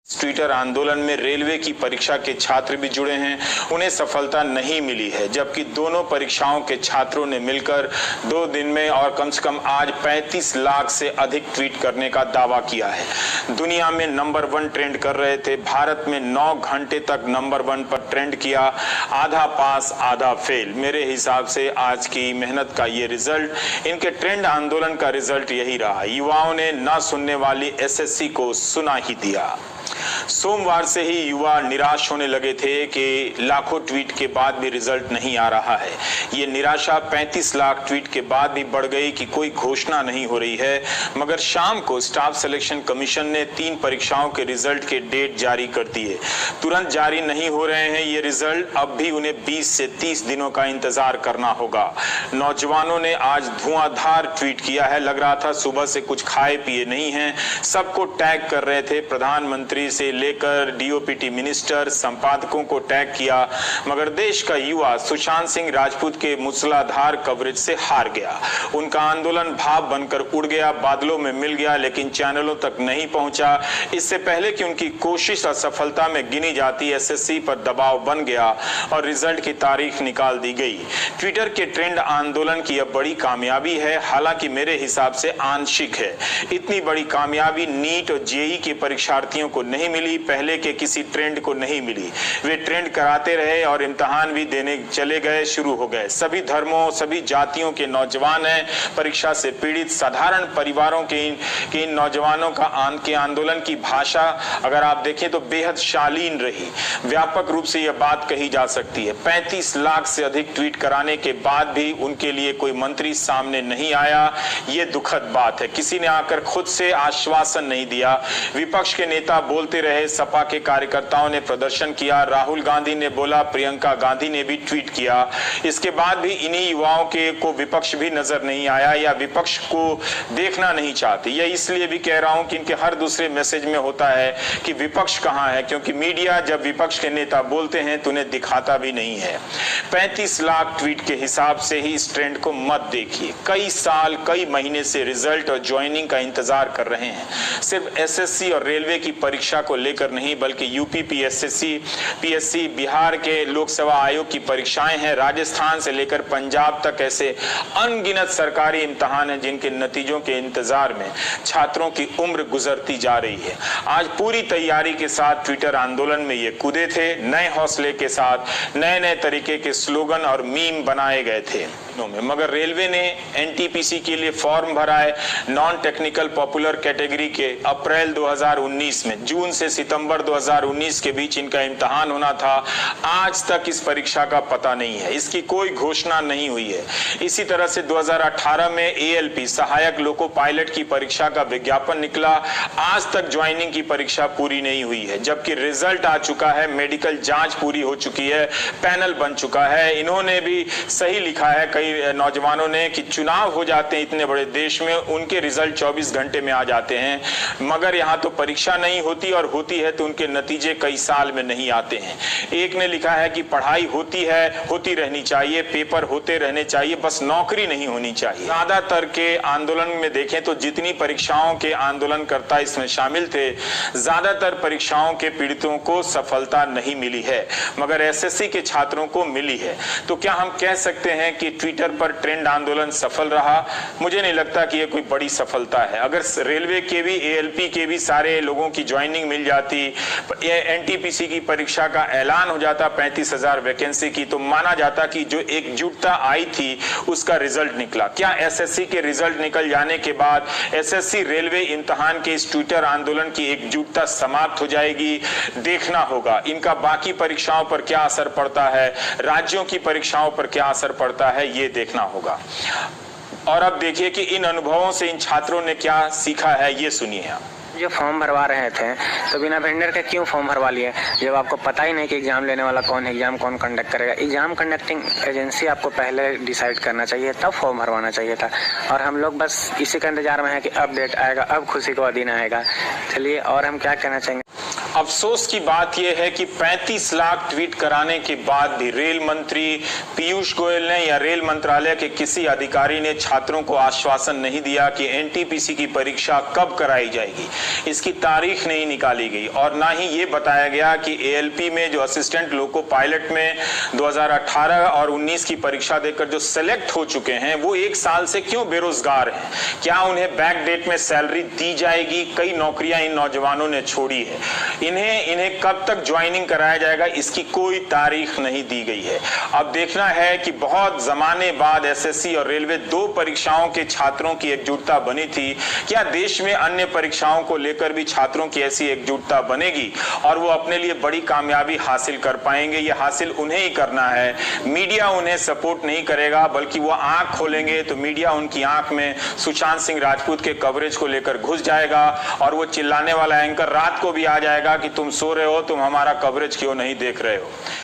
Twitter आंदोलन में railway की परीक्षा के छात्र भी जुड़े हैं। उन्हें सफलता नहीं मिली है, जबकि दोनों परीक्षाओं के छात्रों ने मिलकर 2 दिन में और कम से कम आज 35 लाख से अधिक ट्वीट करने का दावा किया है। दुनिया में नंबर 1 ट्रेंड कर रहे थे। भारत में 9 घंटे तक नंबर 1 पर ट्रेंड किया। आधा पास आधा फेल। मेरे हिसाब से आज की मेहनत का ये रिजल्ट, इनके ट्रेंड आंदोलन का रिजल्ट यही रहा। युवाओं ने ना सुनने वाली एसएससी को सुना ही दिया। सोमवार से ही युवा निराश होने लगे थे कि लाखों ट्वीट के बाद भी रिजल्ट नहीं आ रहा है। ये निराशा 35 लाख ट्वीट के बाद भी बढ़ गई कि कोई घोषणा नहीं हो रही है। मगर शाम को स्टाफ सिलेक्शन कमीशन ने 3 परीक्षाओं के रिजल्ट के डेट जारी कर दिए। तुरंत जारी नहीं हो रहे हैं ये रिजल्ट। अब भी उन्हें 20 से 30 दिनों का इंतजार करना होगा। नौजवानों ने आज धुआंधार ट्वीट किया है। लग रहा था सुबह से कुछ खाए पिए नहीं हैं। सबको टैग कर रहे थे। प्रधानमंत्री से लेकर डीओपीटी मिनिस्टर, संपादकों को टैग किया। मगर देश का युवा सुशांत सिंह राजपूत के मूसलाधार कवरेज से हार गया। उनका आंदोलन भाप बनकर उड़ गया, बादलों में मिल गया, लेकिन चैनलों तक नहीं पहुंचा। इससे पहले कि उनकी कोशिश असफलता में गिनी जाती, एसएससी पर दबाव बन गया और रिजल्ट की तारीख निकाल दी गई। ट्विटर के ट्रेंड आंदोलन की यह बड़ी कामयाबी है, हालांकि मेरे हिसाब से आंशिक है। इतनी बड़ी कामयाबी नीट और जेईई के परीक्षार्थियों को नहीं मिली, पहले के किसी ट्रेंड को नहीं मिली। वे ट्रेंड कराते रहे और इम्तिहान भी देने चले गए, शुरू हो गए। सभी धर्मों, सभी जातियों के नौजवान हैं परीक्षा से पीड़ित। साधारण परिवारों के इन नौजवानों के आंदोलन की भाषा अगर आप देखें तो बेहद शालीन रही। व्यापक रूप से यह बात कही जा सकती है। 35 लाख से अधिक ट्वीट कराने के बाद भी उनके लिए कोई मंत्री सामने नहीं आया। ये दुखद बात है। किसी ने आकर खुद से आश्वासन नहीं दिया। विपक्ष के नेता बोलते रहे, सपा के कार्यकर्ताओं ने प्रदर्शन किया, राहुल गांधी ने बोला, प्रियंका गांधी ने भी ट्वीट किया। इसके बाद भी इन्हीं युवाओं को विपक्ष भी नजर नहीं आया या विपक्ष को देखना नहीं चाहते। यह इसलिए भी कह रहा हूं कि इनके हर दूसरे मैसेज में होता है कि विपक्ष कहां है, क्योंकि मीडिया जब विपक्ष के नेता बोलते हैं तो उन्हें दिखाता भी नहीं है। 35 लाख ट्वीट के हिसाब से ही इस ट्रेंड को मत देखिए। कई साल, कई महीने से रिजल्ट और ज्वाइनिंग का इंतजार कर रहे हैं। सिर्फ एसएससी और रेलवे की परीक्षा को लेकर नहीं, बल्कि यूपी पीएससी, बिहार के लोकसेवा आयोग की परीक्षाएं हैं, राजस्थान से लेकर पंजाब तक ऐसे अनगिनत सरकारी इम्तिहान हैं जिनके नतीजों के इंतजार में छात्रों की उम्र गुजरती जा रही है। आज पूरी तैयारी के साथ ट्विटर आंदोलन में ये कूदे थे। नए हौसले के साथ नए तरीके के स्लोगन और मीम बनाए गए थे। मगर रेलवे ने एनटीपीसी के लिए फॉर्म भरा है, नॉन टेक्निकल पॉपुलर कैटेगरी के। अप्रैल 2019 में, जून से सितंबर 2019 के बीच इनका इम्तिहान होना था। आज तक इस परीक्षा का पता नहीं है, इसकी कोई घोषणा नहीं हुई है। इसी तरह से 2018 में एएलपी सहायक लोको पायलट की परीक्षा का विज्ञापन निकला। आज तक ज्वाइनिंग की परीक्षा पूरी नहीं हुई है, जबकि रिजल्ट आ चुका है, मेडिकल जांच पूरी हो चुकी है, पैनल बन चुका है। इन्होंने भी सही लिखा है कई नौजवानों ने कि चुनाव हो जाते हैं इतने बड़े देश में, उनके रिजल्ट 24 घंटे में आ जाते हैं। मगर यहाँ तो परीक्षा नहीं होती, और होती है तो उनके नतीजे कई साल में नहीं आते हैं। एक ने लिखा है कि पढ़ाई होती है, होती रहनी चाहिए, पेपर होते रहने चाहिए, बस नौकरी नहीं होनी चाहिए। ज्यादातर के आंदोलन में देखें तो जितनी परीक्षाओं के आंदोलनकर्ता इसमें शामिल थे, ज्यादातर परीक्षाओं के पीड़ितों को सफलता नहीं मिली है, मगर एसएससी के छात्रों को मिली है। तो क्या हम कह सकते हैं कि ट्विटर पर ट्रेंड आंदोलन सफल रहा? मुझे नहीं लगता कि यह कोई बड़ी सफलता है। अगर रेलवे के भी, एएलपी के भी सारे लोगों की ज्वाइनिंग मिल जाती, एनटीपीसी की परीक्षा का ऐलान हो जाता 35,000 वैकेंसी की, तो माना जाता कि जो एकजुटता आई थी उसका रिजल्ट निकला। क्या एसएससी के रिजल्ट निकल जाने के बाद एसएससी रेलवे इम्तिहान के इस ट्विटर आंदोलन की एकजुटता समाप्त हो जाएगी? देखना होगा। इनका बाकी परीक्षाओं पर क्या असर पड़ता है, राज्यों की परीक्षाओं पर क्या असर पड़ता है, ये देखना होगा। और अब देखिए कि इन अनुभवों से इन छात्रों ने क्या सीखा है, ये सुनिए आप। जो फॉर्म भरवा रहे थे तो बिना वेंडर के क्यों फॉर्म भरवा लिए, जब आपको पता ही नहीं कि एग्जाम लेने वाला कौन है, एग्जाम कौन कंडक्ट करेगा। एग्जाम कंडक्टिंग एजेंसी आपको पहले डिसाइड करना चाहिए, तब फॉर्म भरवाना चाहिए था। और हम लोग बस इसी का इंतजार में है कि अब डेट आएगा, अब खुशी का दिन आएगा। चलिए, और हम क्या कहना चाहेंगे। अफसोस की बात यह है कि 35 लाख ट्वीट कराने के बाद भी रेल मंत्री पीयूष गोयल ने या रेल मंत्रालय के किसी अधिकारी ने छात्रों को आश्वासन नहीं दिया कि एनटीपीसी की परीक्षा कब कराई जाएगी। इसकी तारीख नहीं निकाली गई और ना ही ये बताया गया कि एएलपी में जो असिस्टेंट लोको पायलट में 2018 और 19 की परीक्षा देकर जो सेलेक्ट हो चुके हैं वो 1 साल से क्यों बेरोजगार हैं। क्या उन्हें बैक डेट में सैलरी दी जाएगी? कई नौकरियां इन नौजवानों ने छोड़ी है। इन्हें कब तक ज्वाइनिंग कराया जाएगा इसकी कोई तारीख नहीं दी गई है। अब देखना है कि बहुत जमाने बाद एसएससी और रेलवे 2 परीक्षाओं के छात्रों की एकजुटता बनी थी। क्या देश में अन्य परीक्षाओं को लेकर भी छात्रों की ऐसी एकजुटता बनेगी और वो अपने लिए बड़ी कामयाबी हासिल कर पाएंगे? ये हासिल उन्हें ही करना है। मीडिया उन्हें सपोर्ट नहीं करेगा बल्कि वो आंख खोलेंगे तो मीडिया उनकी आंख में सुशांत सिंह राजपूत के कवरेज को लेकर घुस जाएगा और वो चिल्लाने वाला एंकर रात को भी आ जाएगा कि तुम सो रहे हो, तुम हमारा कवरेज क्यों नहीं देख रहे हो।